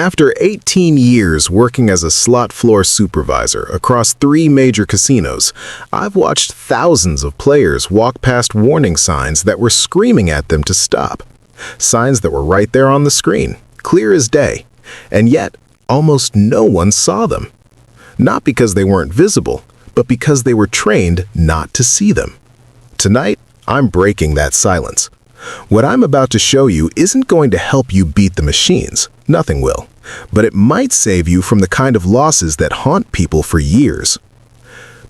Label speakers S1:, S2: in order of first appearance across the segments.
S1: After 18 years working as a slot floor supervisor across 3 major casinos, I've watched thousands of players walk past warning signs that were screaming at them to stop. Signs that were right there on the screen, clear as day, and yet almost no one saw them. Not because they weren't visible, but because they were trained not to see them. Tonight, I'm breaking that silence. What I'm about to show you isn't going to help you beat the machines. Nothing will. But it might save you from the kind of losses that haunt people for years.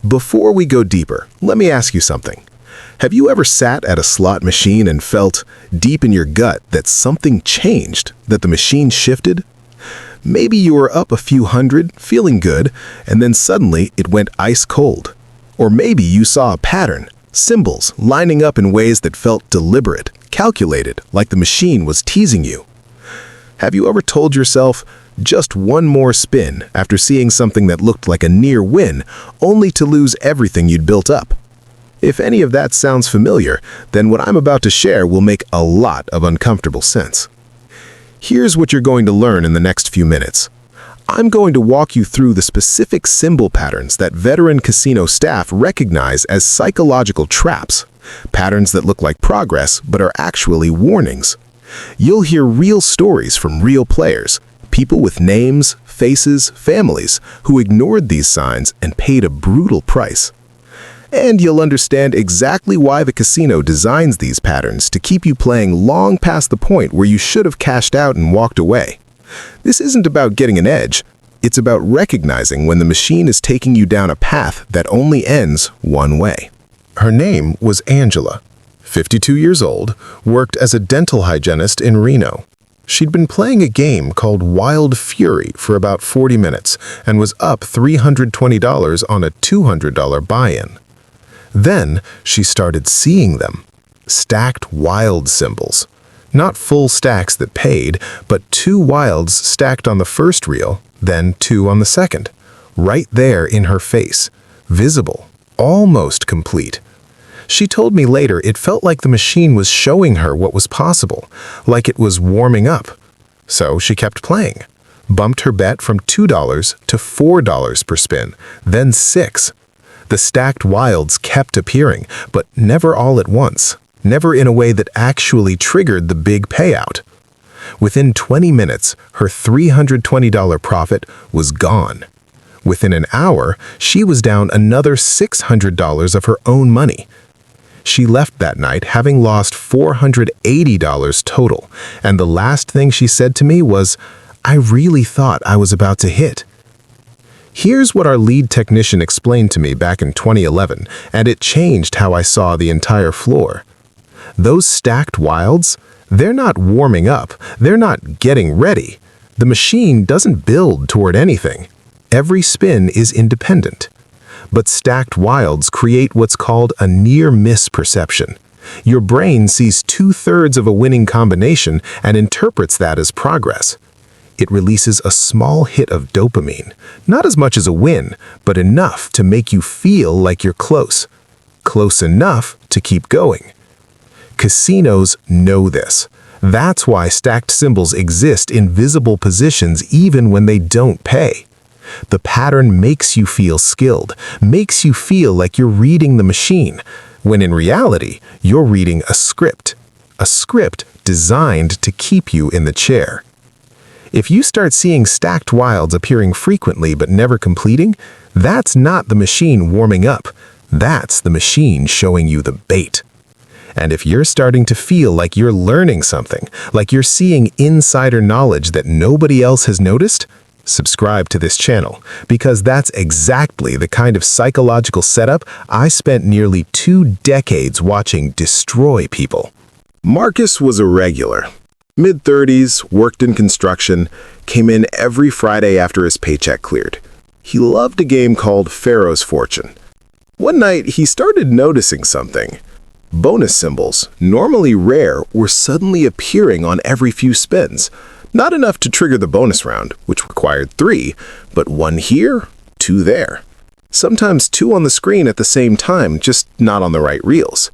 S1: Before we go deeper, let me ask you something. Have you ever sat at a slot machine and felt, deep in your gut, that something changed, that the machine shifted? Maybe you were up a few hundred, feeling good, and then suddenly it went ice cold. Or maybe you saw a pattern, symbols lining up in ways that felt deliberate, calculated, like the machine was teasing you. Have you ever told yourself, just one more spin after seeing something that looked like a near win, only to lose everything you'd built up? If any of that sounds familiar, then what I'm about to share will make a lot of uncomfortable sense. Here's what you're going to learn in the next few minutes. I'm going to walk you through the specific symbol patterns that veteran casino staff recognize as psychological traps, patterns that look like progress but are actually warnings. You'll hear real stories from real players, people with names, faces, families who ignored these signs and paid a brutal price. And you'll understand exactly why the casino designs these patterns to keep you playing long past the point where you should have cashed out and walked away. This isn't about getting an edge. It's about recognizing when the machine is taking you down a path that only ends one way. Her name was Angela, 52 years old, worked as a dental hygienist in Reno. She'd been playing a game called Wild Fury for about 40 minutes and was up $320 on a $200 buy-in. Then she started seeing them. Stacked wild symbols. Not full stacks that paid, but 2 wilds stacked on the first reel, then 2 on the second. Right there in her face. Visible. Almost complete. She told me later it felt like the machine was showing her what was possible, like it was warming up. So she kept playing. Bumped her bet from $2 to $4 per spin, then $6. The stacked wilds kept appearing, but never all at once. Never in a way that actually triggered the big payout. Within 20 minutes, her $320 profit was gone. Within an hour, she was down another $600 of her own money. She left that night having lost $480 total, and the last thing she said to me was, "I really thought I was about to hit." Here's what our lead technician explained to me back in 2011, and it changed how I saw the entire floor. Those stacked wilds, they're not warming up, they're not getting ready. The machine doesn't build toward anything. Every spin is independent. But stacked wilds create what's called a near-miss perception. Your brain sees 2/3 of a winning combination and interprets that as progress. It releases a small hit of dopamine, not as much as a win, but enough to make you feel like you're close. Close enough to keep going. Casinos know this. That's why stacked symbols exist in visible positions even when they don't pay. The pattern makes you feel skilled, makes you feel like you're reading the machine, when in reality, you're reading a script designed to keep you in the chair. If you start seeing stacked wilds appearing frequently but never completing, that's not the machine warming up. That's the machine showing you the bait. And if you're starting to feel like you're learning something, like you're seeing insider knowledge that nobody else has noticed, subscribe to this channel, because that's exactly the kind of psychological setup I spent nearly 2 decades watching destroy people. Marcus was a regular. Mid-30s, worked in construction, came in every Friday after his paycheck cleared. He loved a game called Pharaoh's Fortune. One night, he started noticing something. Bonus symbols, normally rare, were suddenly appearing on every few spins. Not enough to trigger the bonus round, which required 3, but 1 here, 2 there. Sometimes 2 on the screen at the same time, just not on the right reels.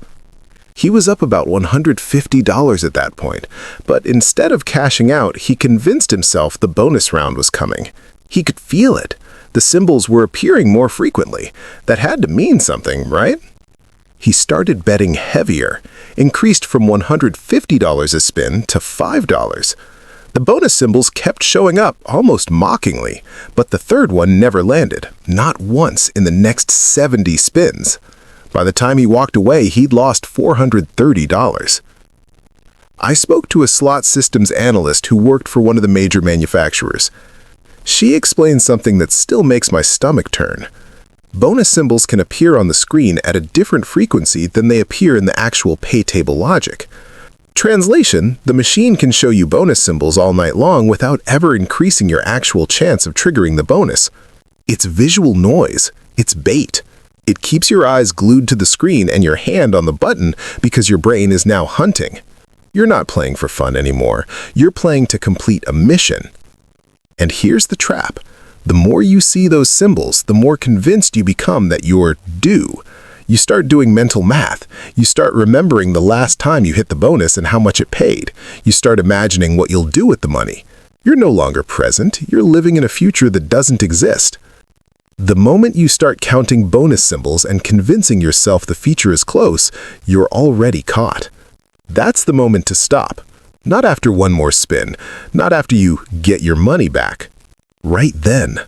S1: He was up about $150 at that point, but instead of cashing out, he convinced himself the bonus round was coming. He could feel it. The symbols were appearing more frequently. That had to mean something, right? He started betting heavier, increased from $150 a spin to $5. The bonus symbols kept showing up almost mockingly, but the third one never landed, not once in the next 70 spins. By the time he walked away, he'd lost $430. I spoke to a slot systems analyst who worked for one of the major manufacturers. She explained something that still makes my stomach turn. Bonus symbols can appear on the screen at a different frequency than they appear in the actual pay table logic. Translation, the machine can show you bonus symbols all night long without ever increasing your actual chance of triggering the bonus. It's visual noise. It's bait. It keeps your eyes glued to the screen and your hand on the button because your brain is now hunting. You're not playing for fun anymore. You're playing to complete a mission. And here's the trap. The more you see those symbols, the more convinced you become that you're due. You start doing mental math. You start remembering the last time you hit the bonus and how much it paid. You start imagining what you'll do with the money. You're no longer present. You're living in a future that doesn't exist. The moment you start counting bonus symbols and convincing yourself the feature is close, you're already caught. That's the moment to stop. Not after one more spin. Not after you get your money back. Right then.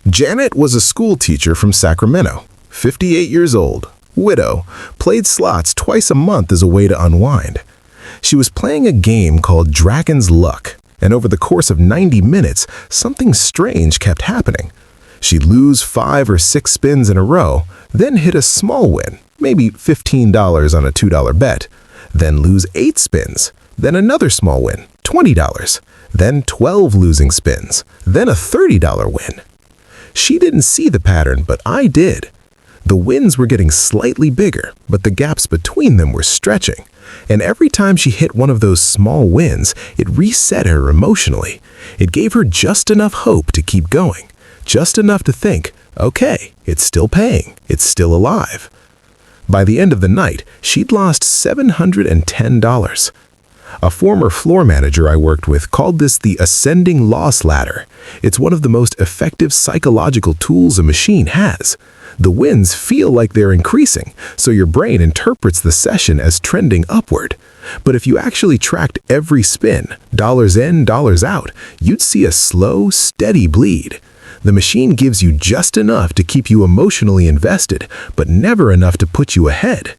S1: Janet was a school teacher from Sacramento, 58 years old, widow, played slots twice a month as a way to unwind. She was playing a game called Dragon's Luck, and over the course of 90 minutes, something strange kept happening. She'd lose 5 or 6 spins in a row, then hit a small win, maybe $15 on a $2 bet, then lose 8 spins, then another small win, $20, then 12 losing spins, then a $30 win. She didn't see the pattern, but I did. The wins were getting slightly bigger, but the gaps between them were stretching. And every time she hit one of those small wins, it reset her emotionally. It gave her just enough hope to keep going, just enough to think, okay, it's still paying, it's still alive. By the end of the night, she'd lost $710. A former floor manager I worked with called this the ascending loss ladder. It's one of the most effective psychological tools a machine has. The wins feel like they're increasing, so your brain interprets the session as trending upward. But if you actually tracked every spin, dollars in, dollars out, you'd see a slow, steady bleed. The machine gives you just enough to keep you emotionally invested, but never enough to put you ahead.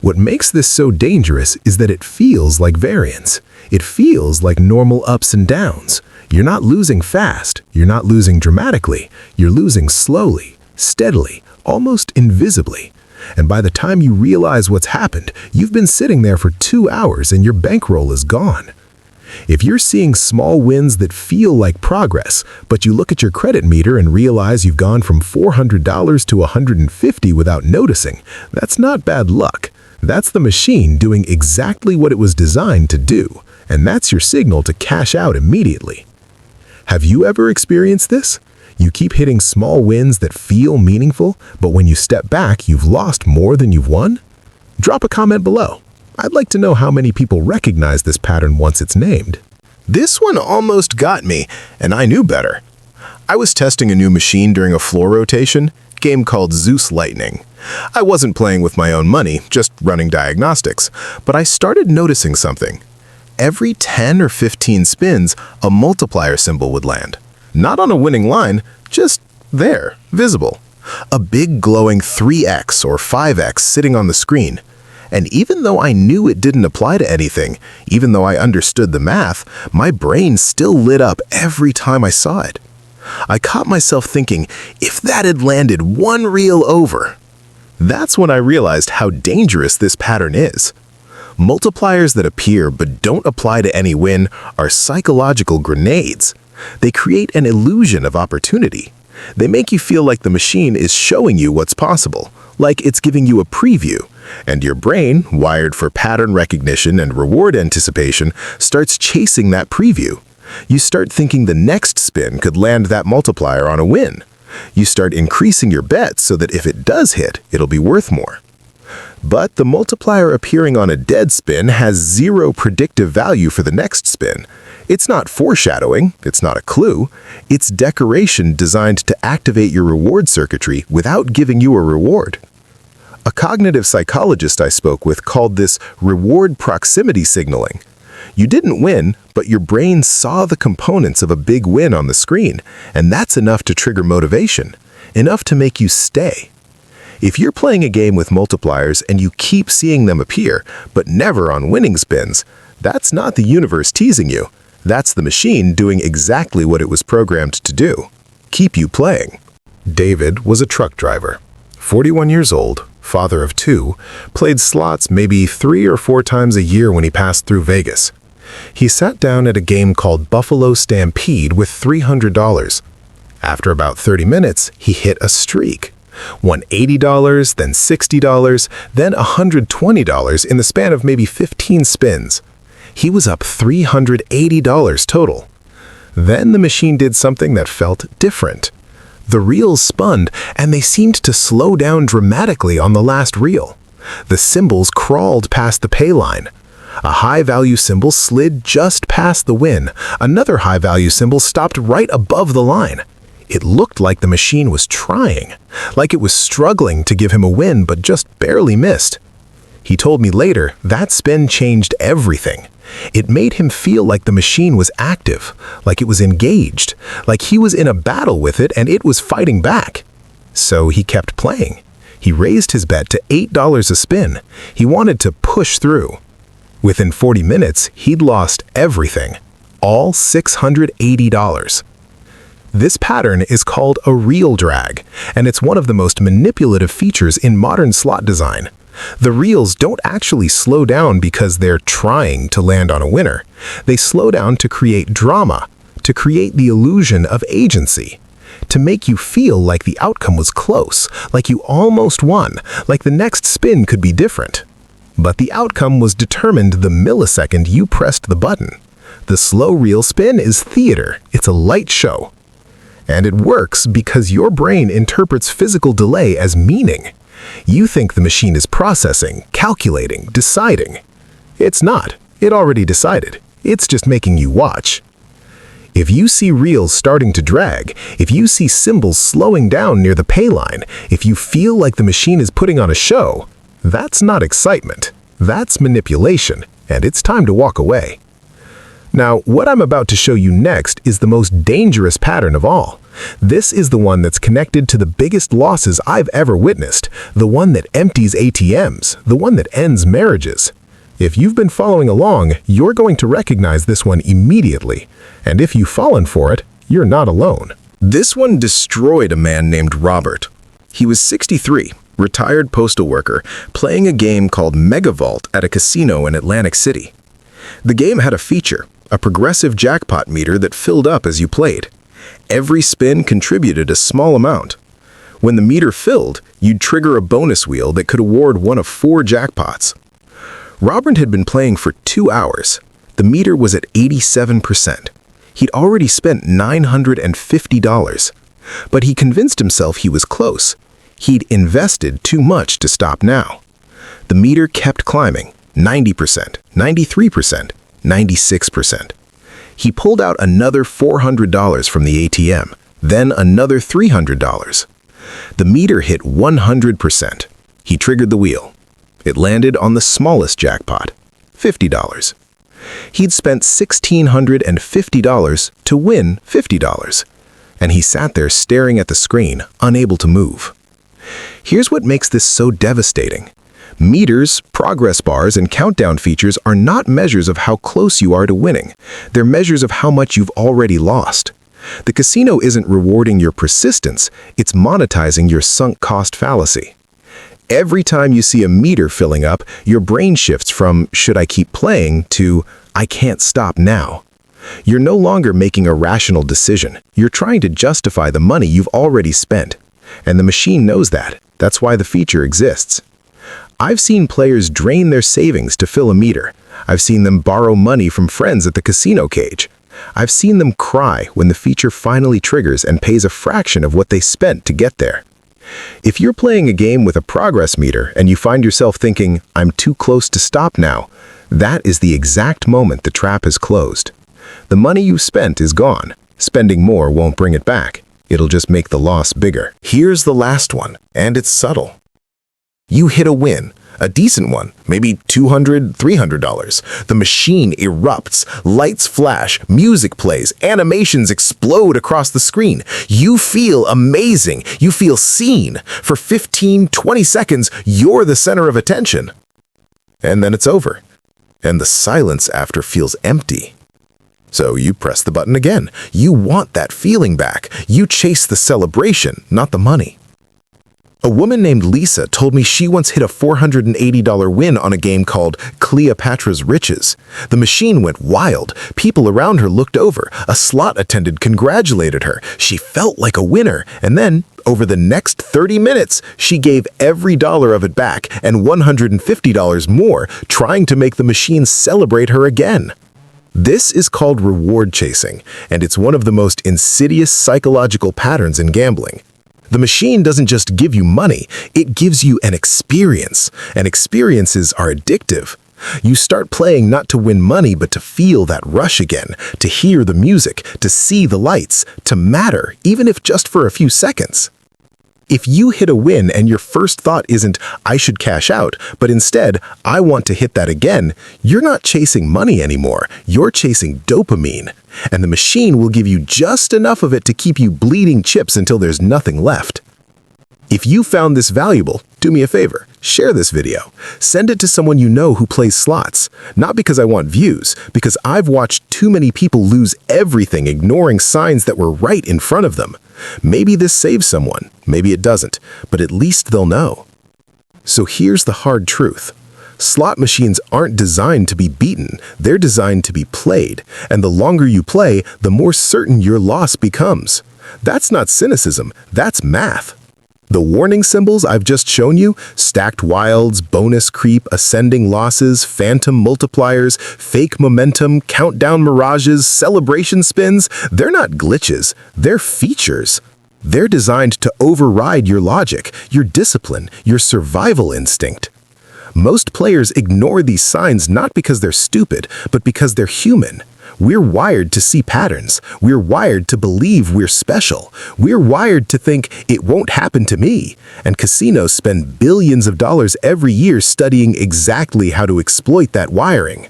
S1: What makes this so dangerous is that it feels like variance. It feels like normal ups and downs. You're not losing fast. You're not losing dramatically. You're losing slowly, steadily, almost invisibly. And by the time you realize what's happened, you've been sitting there for 2 hours and your bankroll is gone. If you're seeing small wins that feel like progress, but you look at your credit meter and realize you've gone from $400 to $150 without noticing, that's not bad luck. That's the machine doing exactly what it was designed to do, and that's your signal to cash out immediately. Have you ever experienced this? You keep hitting small wins that feel meaningful, but when you step back, you've lost more than you've won? Drop a comment below. I'd like to know how many people recognize this pattern once it's named. This one almost got me, and I knew better. I was testing a new machine during a floor rotation, game called Zeus Lightning. I wasn't playing with my own money, just running diagnostics, but I started noticing something. Every 10 or 15 spins, a multiplier symbol would land. Not on a winning line, just there, visible. A big glowing 3x or 5x sitting on the screen. And even though I knew it didn't apply to anything, even though I understood the math, my brain still lit up every time I saw it. I caught myself thinking, if that had landed one reel over. That's when I realized how dangerous this pattern is. Multipliers that appear but don't apply to any win are psychological grenades. They create an illusion of opportunity. They make you feel like the machine is showing you what's possible, like it's giving you a preview, and your brain, wired for pattern recognition and reward anticipation, starts chasing that preview. You start thinking the next spin could land that multiplier on a win. You start increasing your bets so that if it does hit, it'll be worth more. But the multiplier appearing on a dead spin has zero predictive value for the next spin. It's not foreshadowing, it's not a clue, it's decoration designed to activate your reward circuitry without giving you a reward. A cognitive psychologist I spoke with called this reward proximity signaling. You didn't win, but your brain saw the components of a big win on the screen, and that's enough to trigger motivation, enough to make you stay. If you're playing a game with multipliers and you keep seeing them appear, but never on winning spins, that's not the universe teasing you. That's the machine doing exactly what it was programmed to do. Keep you playing. David was a truck driver. 41 years old, father of 2, played slots maybe 3 or 4 times a year when he passed through Vegas. He sat down at a game called Buffalo Stampede with $300. After about 30 minutes, he hit a streak. Won $80, then $60, then $120 in the span of maybe 15 spins. He was up $380 total. Then the machine did something that felt different. The reels spun, and they seemed to slow down dramatically on the last reel. The symbols crawled past the pay line. A high-value symbol slid just past the win. Another high-value symbol stopped right above the line. It looked like the machine was trying, like it was struggling to give him a win but just barely missed. He told me later that spin changed everything. It made him feel like the machine was active, like it was engaged, like he was in a battle with it and it was fighting back. So he kept playing. He raised his bet to $8 a spin. He wanted to push through. Within 40 minutes, he'd lost everything, all $680. This pattern is called a reel drag, and it's one of the most manipulative features in modern slot design. The reels don't actually slow down because they're trying to land on a winner. They slow down to create drama, to create the illusion of agency, to make you feel like the outcome was close, like you almost won, like the next spin could be different. But the outcome was determined the millisecond you pressed the button. The slow reel spin is theater. It's a light show. And it works because your brain interprets physical delay as meaning. You think the machine is processing, calculating, deciding. It's not. It already decided. It's just making you watch. If you see reels starting to drag, if you see symbols slowing down near the pay line, if you feel like the machine is putting on a show, that's not excitement. That's manipulation, and it's time to walk away. Now, what I'm about to show you next is the most dangerous pattern of all. This is the one that's connected to the biggest losses I've ever witnessed, the one that empties ATMs, the one that ends marriages. If you've been following along, you're going to recognize this one immediately. And if you've fallen for it, you're not alone. This one destroyed a man named Robert. He was 63, retired postal worker, playing a game called Megavault at a casino in Atlantic City. The game had a feature, a progressive jackpot meter that filled up as you played. Every spin contributed a small amount. When the meter filled, you'd trigger a bonus wheel that could award one of 4 jackpots. Robert had been playing for 2 hours. The meter was at 87%. He'd already spent $950. But he convinced himself he was close. He'd invested too much to stop now. The meter kept climbing, 90%, 93%, 96%. He pulled out another $400 from the ATM, then another $300. The meter hit 100%. He triggered the wheel. It landed on the smallest jackpot, $50. He'd spent $1,650 to win $50, and he sat there staring at the screen, unable to move. Here's what makes this so devastating. Meters, progress bars, and countdown features are not measures of how close you are to winning. They're measures of how much you've already lost. The casino isn't rewarding your persistence, it's monetizing your sunk cost fallacy. Every time you see a meter filling up, your brain shifts from, should I keep playing, to, I can't stop now. You're no longer making a rational decision. You're trying to justify the money you've already spent. And the machine knows that. That's why the feature exists. I've seen players drain their savings to fill a meter. I've seen them borrow money from friends at the casino cage. I've seen them cry when the feature finally triggers and pays a fraction of what they spent to get there. If you're playing a game with a progress meter and you find yourself thinking, "I'm too close to stop now," that is the exact moment the trap is closed. The money you spent is gone. Spending more won't bring it back. It'll just make the loss bigger. Here's the last one, and it's subtle. You hit a win, a decent one, maybe $200, $300. The machine erupts, lights flash, music plays, animations explode across the screen. You feel amazing. You feel seen. For 15, 20 seconds, you're the center of attention. And then it's over. And the silence after feels empty. So you press the button again. You want that feeling back. You chase the celebration, not the money. A woman named Lisa told me she once hit a $480 win on a game called Cleopatra's Riches. The machine went wild. People around her looked over. A slot attendant congratulated her. She felt like a winner. And then, over the next 30 minutes, she gave every dollar of it back and $150 more, trying to make the machine celebrate her again. This is called reward chasing, and it's one of the most insidious psychological patterns in gambling. The machine doesn't just give you money, it gives you an experience, and experiences are addictive. You start playing not to win money, but to feel that rush again, to hear the music, to see the lights, to matter, even if just for a few seconds. If you hit a win and your first thought isn't, "I should cash out," but instead, "I want to hit that again," you're not chasing money anymore, you're chasing dopamine. And the machine will give you just enough of it to keep you bleeding chips until there's nothing left. If you found this valuable, do me a favor, share this video. Send it to someone you know who plays slots. Not because I want views, because I've watched too many people lose everything ignoring signs that were right in front of them. Maybe this saves someone, maybe it doesn't, but at least they'll know. So here's the hard truth. Slot machines aren't designed to be beaten, they're designed to be played, and the longer you play, the more certain your loss becomes. That's not cynicism, that's math. The warning symbols I've just shown you, stacked wilds, bonus creep, ascending losses, phantom multipliers, fake momentum, countdown mirages, celebration spins, they're not glitches, they're features. They're designed to override your logic, your discipline, your survival instinct. Most players ignore these signs not because they're stupid, but because they're human. We're wired to see patterns. We're wired to believe we're special. We're wired to think it won't happen to me. And casinos spend billions of dollars every year studying exactly how to exploit that wiring.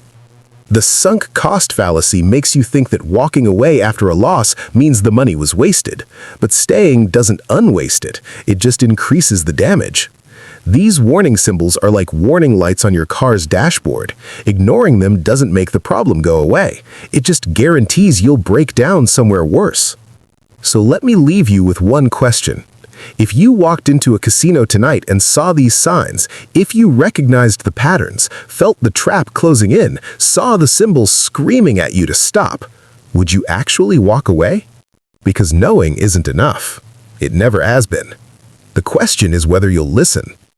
S1: The sunk cost fallacy makes you think that walking away after a loss means the money was wasted. But staying doesn't unwaste it. It just increases the damage. These warning symbols are like warning lights on your car's dashboard. Ignoring them doesn't make the problem go away. It just guarantees you'll break down somewhere worse. So let me leave you with one question. If you walked into a casino tonight and saw these signs, if you recognized the patterns, felt the trap closing in, saw the symbols screaming at you to stop, would you actually walk away? Because knowing isn't enough. It never has been. The question is whether you'll listen.